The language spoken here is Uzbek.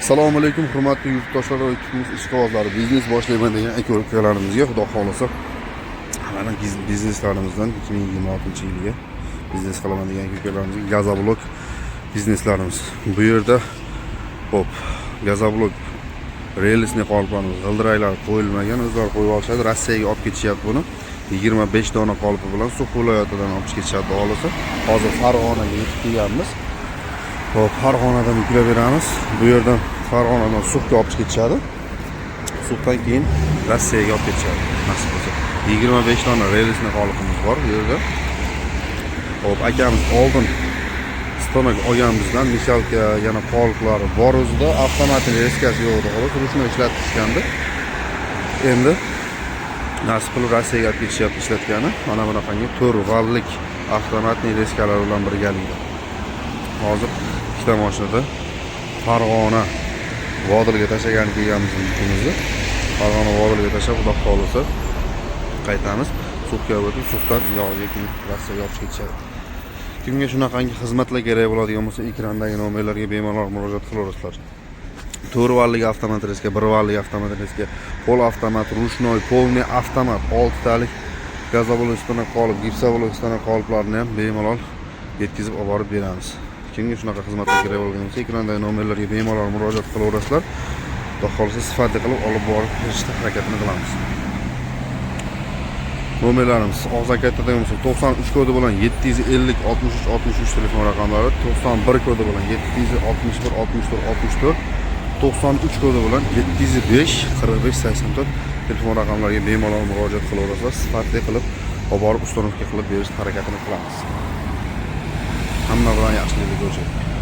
Assalomu alaykum, hurmatli yurtdoshlar va ishqibozlar. Biznes boshlayman degan aka-ukalarimizga xudo xolasa mana bizneslarimizdan 2026-yilga biznes qilaman degan aka-ukalarimizga gazoblok bizneslarimiz. Bu yerda hop, gazoblok relsni qoliplarimiz, g'ildiraylar qo'yilmagan, o'zlari qo'yib olishadi. Rossiyaga olib ketishyapti buni. 25 dona qolipi bilan Suv viloyatidan olib ketishadi xolasa. Hozir Farg'onaga yetib kelganmiz. Hop, Farg'onadan yuklab beramiz. Bu yerdan Farg'onadan Suvga olib ketishadi. Suvdan keyin Rossiyaga olib ketishadi. Nasib bo'lsa 25 dona relsni qolipimiz bor bu yerda. Hop, akamiz oldin stomak olganimizdan mishalka yana qoliplari bor o'zida, avtomat reskasi yo'q edi, xolos ruchnoy ishlatishgandi. Endi nasib qilib Rossiyaga olib ketishyapti ishlatgani. Mana bunaqangi 4 vallik avtomatli reskalar bilan birgalikda. Hozir ikkita mashinada Farg'ona Vodilga tashlagan kelganmiz yukimizni. Farg'ona Vodilga tashlab, xudo xolasa qaytamiz. Suvga o'tib, suvdan yog'ga keyin Rossiyaga olib ketishadi. Kimga shunaqangi xizmatlar kerak bo'ladigan bo'lsa, ekrandagi nomerlarga bemalol murojaat qilaverasizlar. 4 vallik avtomat reska, 1 vallik avtomat reska, qo'l avtomat, ruchnoy, polniy avtomat, 6 talik gazoblokdan qolib, gipsoblokdan qoliplarni ham bemalol yetkazib olib borib beramiz. Kimga shunaqa xizmatlar kerak bo'lgan bo'lsa, ekrandagi nomerlarga bemalol murojaat qilaverasizlar. Xudo xolasa sifatli qilib olib borib berishga harakatini qilamiz. Nomerlarimiz og'zaki aytadigan bo'lsa 93 kodi bilan 750 63 63 telefon raqamlari, 91 kodi bilan 761 64 64, 93 kodi bilan 705 45 84 telefon raqamlariga bemalol murojaat qilaverasizlar. Sifatli qilib olib borib uстановka qilib berishga harakatini qilamiz. Hamma bilan yaxshilikda ko'rishamiz.